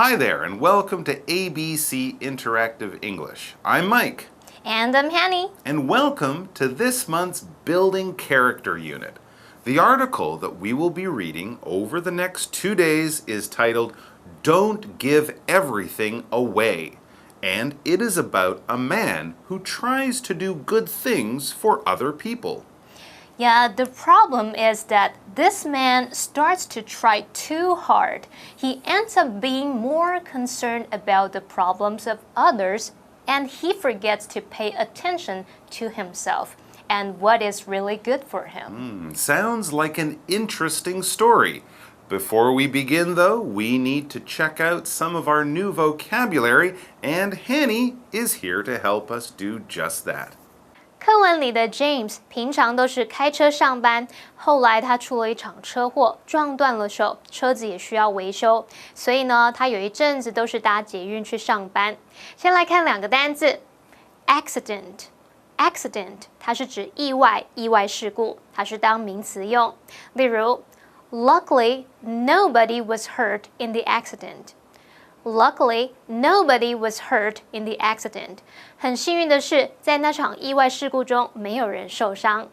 Hi there, and welcome to ABC Interactive English. I'm Mike. And I'm Hanny. And welcome to this month's Building Character Unit. The article that we will be reading over the next 2 days is titled, Don't Give Everything Away. And it is about a man who tries to do good things for other people. Yeah, the problem is that this man starts to try too hard. He ends up being more concerned about the problems of others, and he forgets to pay attention to himself and what is really good for him. Sounds like an interesting story. Before we begin, though, we need to check out some of our new vocabulary, and Hanny is here to help us do just that. 课文里的 James 平常都是开车上班，后来他出了一场车祸，撞断了手，车子也需要维修，所以呢，他有一阵子都是搭捷运去上班。先来看两个单字 ，accident。accident 它是指意外、意外事故，它是当名词用。例如 ，Luckily, nobody was hurt in the accident.Luckily, nobody was hurt in the accident. 很幸运的是，在那场意外事故中，没有人受伤。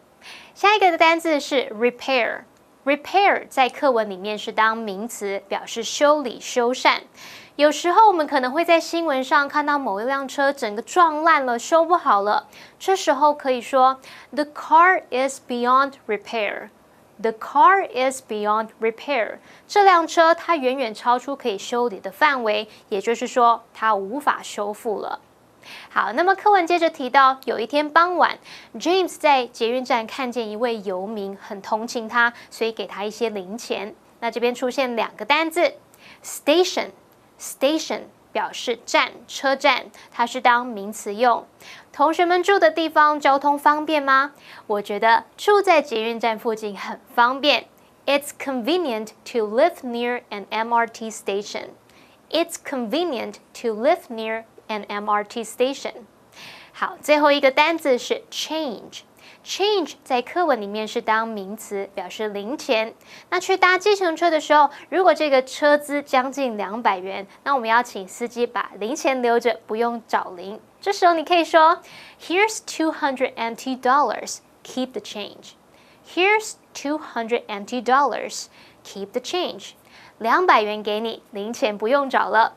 下一个的单字是 repair。repair 在课文里面是当名词，表示修理、修缮。有时候我们可能会在新闻上看到某一辆车整个撞烂了，修不好了。这时候可以说 The car is beyond repair.The car is beyond repair. 这辆车它远远超出可以修理的范围，也就是说它无法修复了。好，那么课文接着提到，有一天傍晚 ，James 在捷运站看见一位游民，很同情他，所以给他一些零钱。那这边出现两个单字 ，station 表示站、车站，它是当名词用。同学们住的地方交通方便吗？我觉得住在捷运站附近很方便。It's convenient to live near an MRT station. It's convenient to live near an MRT station. 好，最后一个单字是 change。change 在课文里面是当名词，表示零钱。那去搭计程车的时候，如果这个车资将近200元，那我们要请司机把零钱留着，不用找零。这时候你可以说 Here's $200 empty dollars. Keep the change. Here's $200 empty dollars. Keep the change. 200元给你，零钱不用找了。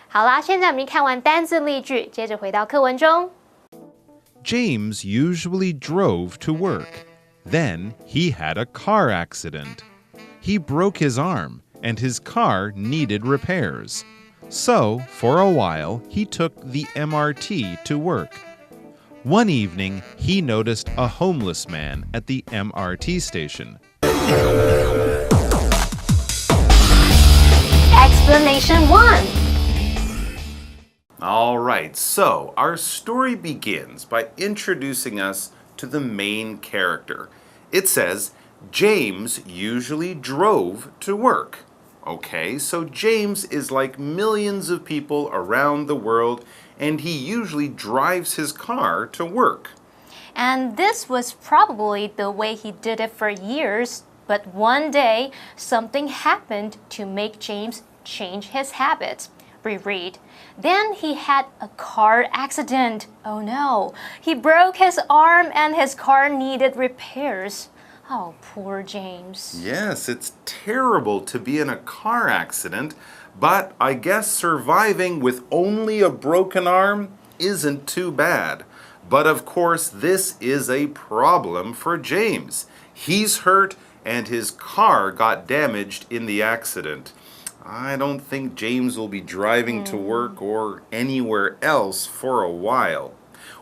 好啦，现在我们看完单字例句，接着回到课文中。James usually drove to work. Then he had a car accident. He broke his arm, and his car needed repairs. So, for a while, he took the MRT to work. One evening, he noticed a homeless man at the MRT station. Explanation 1. All right, so our story begins by introducing us to the main character. It says, James usually drove to work. Okay, so James is like millions of people around the world, and he usually drives his car to work. And this was probably the way he did it for years, but one day something happened to make James change his habits. Reread. Then he had a car accident. Oh no, he broke his arm and his car needed repairs. Oh, poor James. Yes, it's terrible to be in a car accident, but I guess surviving with only a broken arm isn't too bad. But of course, this is a problem for James. He's hurt and his car got damaged in the accident. I don't think James will be driving to work or anywhere else for a while.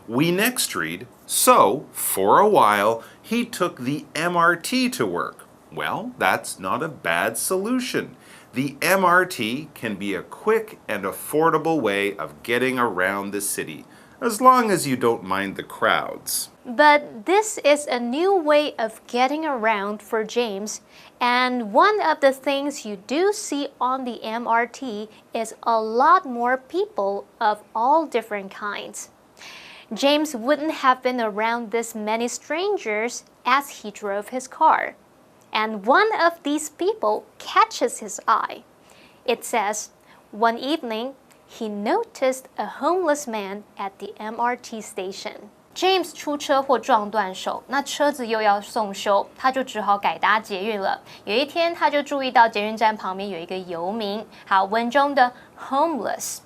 We next read, so, for a while, he took the MRT to work. Well, that's not a bad solution. The MRT can be a quick and affordable way of getting around the city, as long as you don't mind the crowds. But this is a new way of getting around for James, and one of the things you do see on the MRT is a lot more people of all different kinds. James wouldn't have been around this many strangers as he drove his car. And one of these people catches his eye. It says, One evening, he noticed a homeless man at the MRT station. James 出车祸撞断手，那车子又要送修，他就只好改搭捷运了。有一天，他就注意到捷运站旁边有一个游民。好，文中的 homeless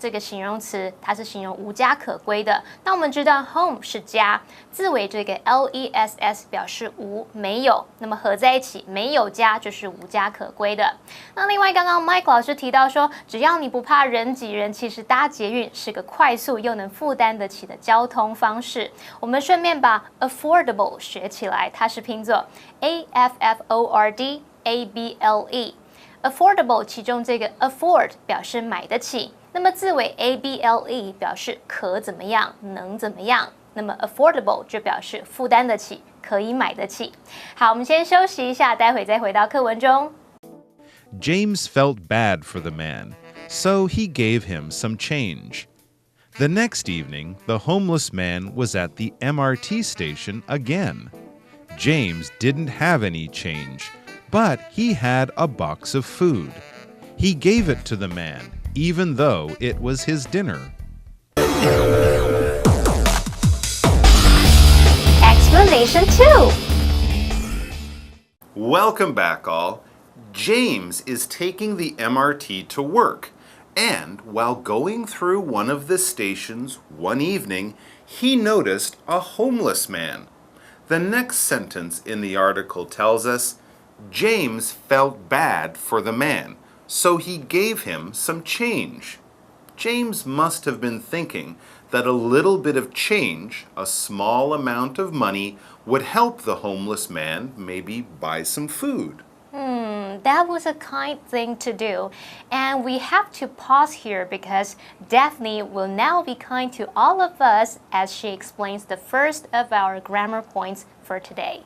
这个形容词，它是形容无家可归的。那我们知道 home 是家，字尾这个 less 表示无没有，那么合在一起没有家就是无家可归的。那另外刚刚 Mike 老师提到说，只要你不怕人挤人，其实搭捷运是个快速又能负担得起的交通方式。我们顺便把 affordable 学起来，它是拼作 affordable。affordable 其中这个 afford 表示买得起，那么字尾 able 表示可怎么样，能怎么样，那么 affordable 就表示负担得起，可以买得起。好，我们先休息一下，待会再回到课文中。James felt bad for the man, so he gave him some change. The next evening, the homeless man was at the MRT station again. James didn't have any change.But he had a box of food. He gave it to the man, even though it was his dinner. Explanation 2. Welcome back, all. James is taking the MRT to work, and while going through one of the stations one evening, he noticed a homeless man. The next sentence in the article tells us,James felt bad for the man, so he gave him some change. James must have been thinking that a little bit of change, a small amount of money, would help the homeless man maybe buy some food. That was a kind thing to do. And we have to pause here because Daphne will now be kind to all of us as she explains the first of our grammar points for today.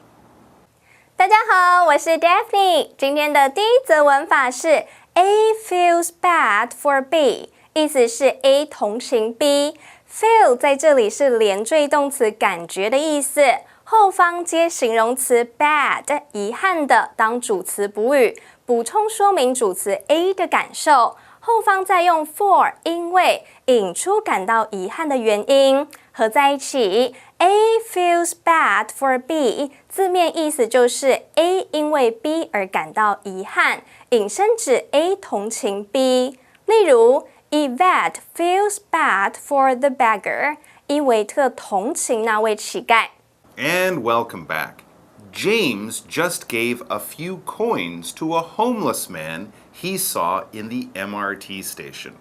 大家好，我是 Daphne。今天的第一则文法是 A feels bad for B， 意思是 A 同情 B。Feel 在这里是连缀动词感觉的意思，后方接形容词 bad 遗憾的当主词补语，补充说明主词 A 的感受，后方再用 for 因为引出感到遗憾的原因，合在一起。A feels bad for B， 字面意思就是 A 因为 B 而感到遗憾，引申指 A 同情 B。例如 Yvette feels bad for the beggar， 伊维特同情那位乞丐。And welcome back. James just gave a few coins to a homeless man he saw in the MRT station.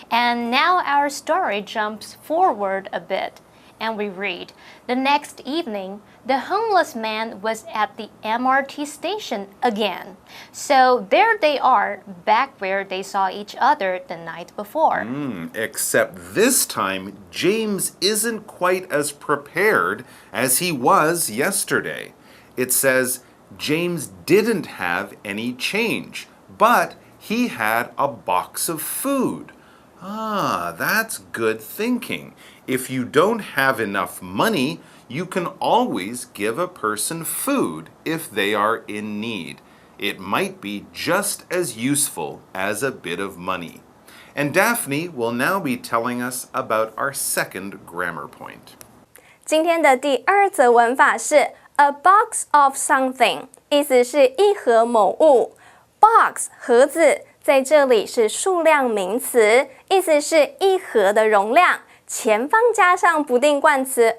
And now our story jumps forward a bit.And we read, the next evening, the homeless man was at the MRT station again. So there they are, back where they saw each other the night before. Except this time, James isn't quite as prepared as he was yesterday. It says, James didn't have any change, but he had a box of food.Ah, that's good thinking. If you don't have enough money, you can always give a person food if they are in need. It might be just as useful as a bit of money. And Daphne will now be telling us about our second grammar point. 今天的第二则文法是 a box of something， 意思是一盒某物。box 盒子在这里是数量名词，意思是一盒的容量，前方加上不定冠词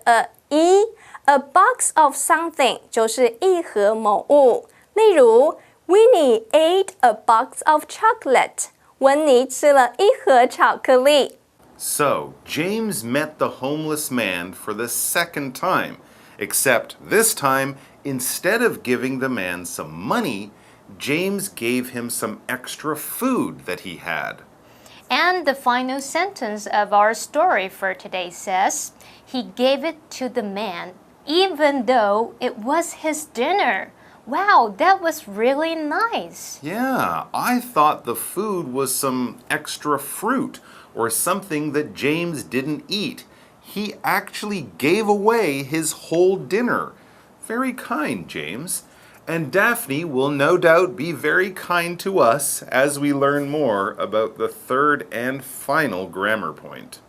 a box of something 就是一盒某物。例如 Winnie ate a box of chocolate， 温妮吃了一盒巧克力。So, James met the homeless man for the second time, except this time, instead of giving the man some money, James gave him some extra food that he had. And the final sentence of our story for today says, he gave it to the man, even though it was his dinner. Wow, that was really nice. Yeah, I thought the food was some extra fruit or something that James didn't eat. He actually gave away his whole dinner. Very kind, James. And Daphne will no doubt be very kind to us as we learn more about the third and final grammar point.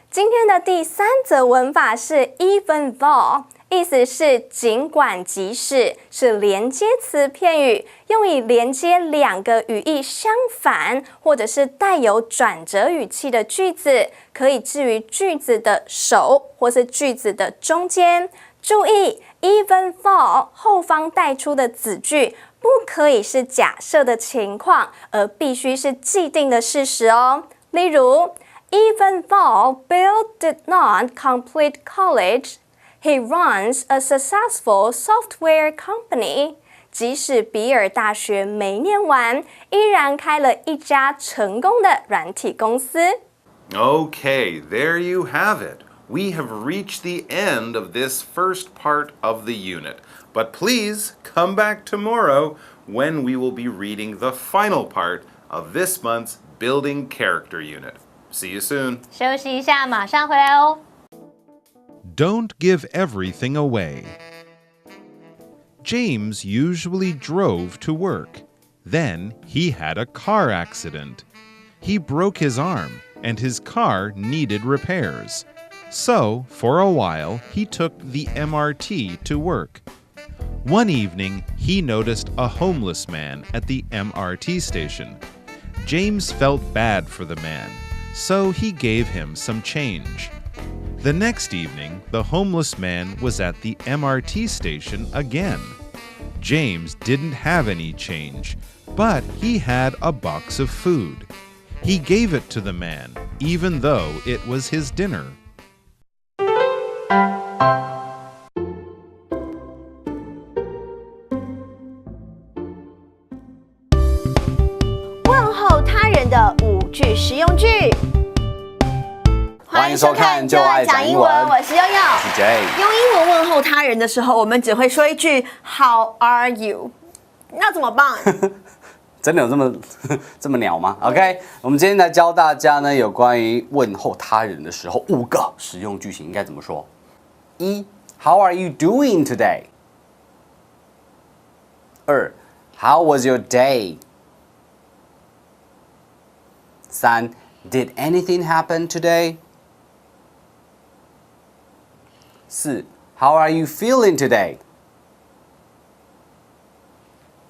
今天的第3则文法是 even though， 意思是尽管即使，是连接词片语，用以连接2个语义相反或者是带有转折语气的句子，可以置于句子的首或是句子的中间。注意 even though 后方带出的子句不可以是假设的情况，而必须是既定的事实哦。例如Even though Bill did not complete college, he runs a successful software company. 即使比尔大学没念完，依然开了一家成功的软体公司。Okay, there you have it. We have reached the end of this first part of the unit. But please come back tomorrow when we will be reading the final part of this month's Building Character Unit. See you soon. 休息一下，马上回来哦。Don't give everything away. James usually drove to work. Then he had a car accident. He broke his arm, and his car needed repairs. So, for a while, he took the MRT to work. One evening, he noticed a homeless man at the MRT station. James felt bad for the man, so he gave him some change. The next evening, the homeless man was at the MRT station again. James didn't have any change, but he had a box of food. He gave it to the man, even though it was his dinner. 问候他人的5句实用句。欢迎收看就爱讲英文我是悠悠，我是 Jay。用英文问候他人的时候，我们只会说一句 How are you？ 那怎么办？真的有这么鸟吗 ？OK， 我们今天来教大家呢，有关于问候他人的时候5个实用句型应该怎么说。1 How are you doing today？ 2 How was your day？ 3 Did anything happen today？ 4 How are you feeling today？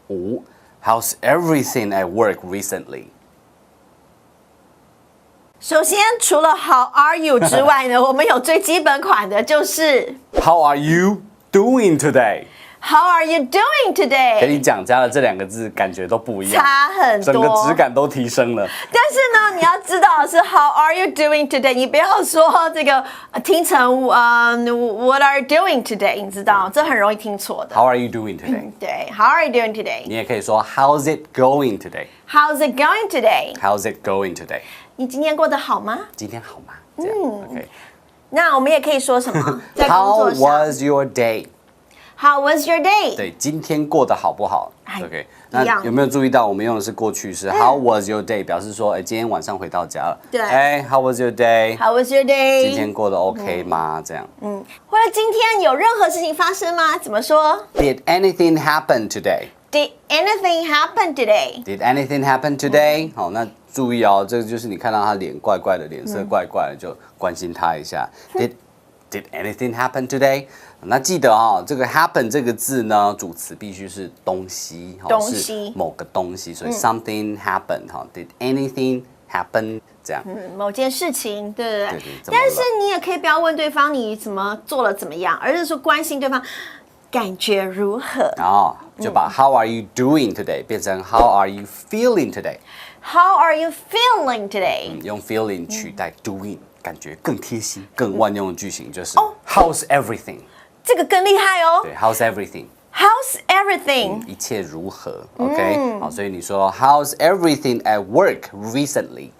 5 How's everything at work recently？ 首先，除了 How are you 之外呢，我们有最基本款的，就是 How are you doing today？ How are you doing 跟 today？ 你讲，加了这2个字，感觉都不一样，差很多，整个质感都提升了。但是呢，你要知道的是 How are you doing today？ 你不要说这个听成What are you doing today？ 你知道，这很容易聽錯的。 How are you doing today？ 对 ，How are you doing today？ 你也可以說 How's it going today？ How's it going today？ How's it going today？ 你今天过得好吗？今天好吗？这样 OK。那我们也可以说什么？在工 How 作上 was your day？ How was your day？ 对，今天过得好不好哎？OK。一样那有没有注意到我们用的是过去式？How was your day？ 表示说，哎，今天晚上回到家了。对哎，How was your day？ How was your day？ 今天过得 OK 吗？这样。或者今天有任何事情发生吗？怎么说 Did anything happen today？ ？Did anything happen today？ Did anything happen today？ 好，那注意哦，这个就是你看到他脸怪怪的，脸色怪怪的，就关心他一下。Did anything happen today？ 那记得哦，这个 happen 这个字呢，主词必须是东西，东西是某个东西，所以 something happened 哈。Did anything happen？ 这样。某件事情，对不对？对怎么了但是你也可以不要问对方你怎么做了怎么样，而是说关心对方感觉如何。然后就把 How are you doing today 变成 How are you feeling today？ How are you feeling today？ 用 feeling 取代 doing，感觉更贴心、更万用的句型就是 How's everything？ 这个更厉害哦。对 ，How's everything？ How's everything？ 一切如何 ？OK， 好，所以你说 How's everything at work recently？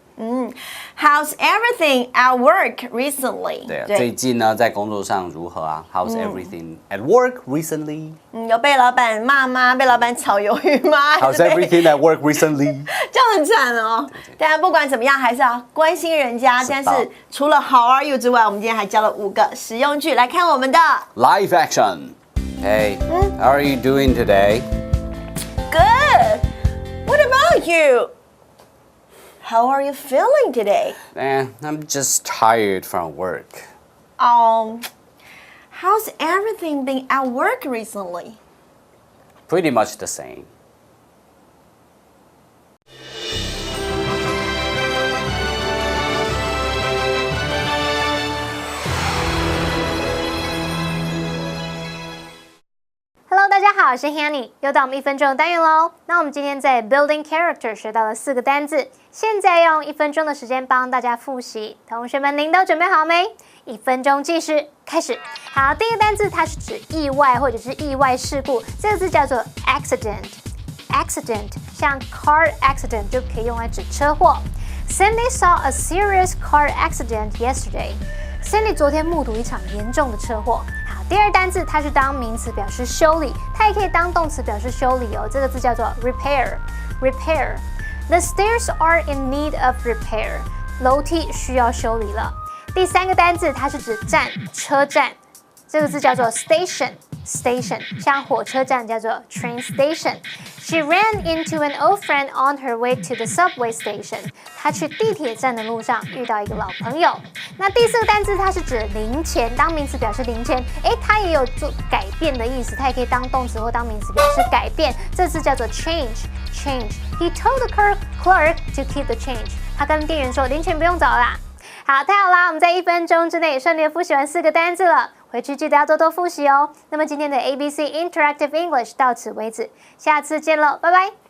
How's everything at work recently？ 对啊，最近呢在工作上如何啊？How's everything at work recently？ 有被老板骂吗？被老板炒鱿鱼吗 How's everything at work recently？ 这样很惨哦。但不管怎么样，还是要关心人家。但是除了 How are you 之外，我们今天还教了5个实用句。来看我们的 Live action。Hey, how are you doing today? Good. What about you? How are you feeling today? I'm just tired from work. How's everything been at work recently? Pretty much the same. Hello， 大家好，我是 Hanny， 又到我们1分钟的单元喽。那我们今天在 Building Character 学到了4个单字，现在用1分钟的时间帮大家复习。同学们，您都准备好没？1分钟计时开始。好，第一个单字它是指意外或者是意外事故，这个字叫做 accident。accident 像 car accident 就可以用来指车祸。Cindy saw a serious car accident yesterday. Cindy 昨天目睹一场严重的车祸。好，第二单字它是当名词表示修理，它也可以当动词表示修理哦。这个字叫做 repair。repair。The stairs are in need of repair. 楼梯需要修理了。第三个单字它是指站、车站，这个字叫做 station。station 像火车站叫做 train station。She ran into an old friend on her way to the subway station. 她去地铁站的路上遇到一个老朋友。那第四个单字它是指零钱，当名词表示零钱，它也有做改变的意思，它也可以当动词或当名词表示改变。这字叫做 change。change. He told the clerk to keep the change. 他跟店员说零钱不用找啦。好，太好啦！我们在1分钟之内顺利复习完4个单字了，回去记得要多多复习哦。那么今天的 ABC Interactive English 到此为止，下次见喽，拜拜。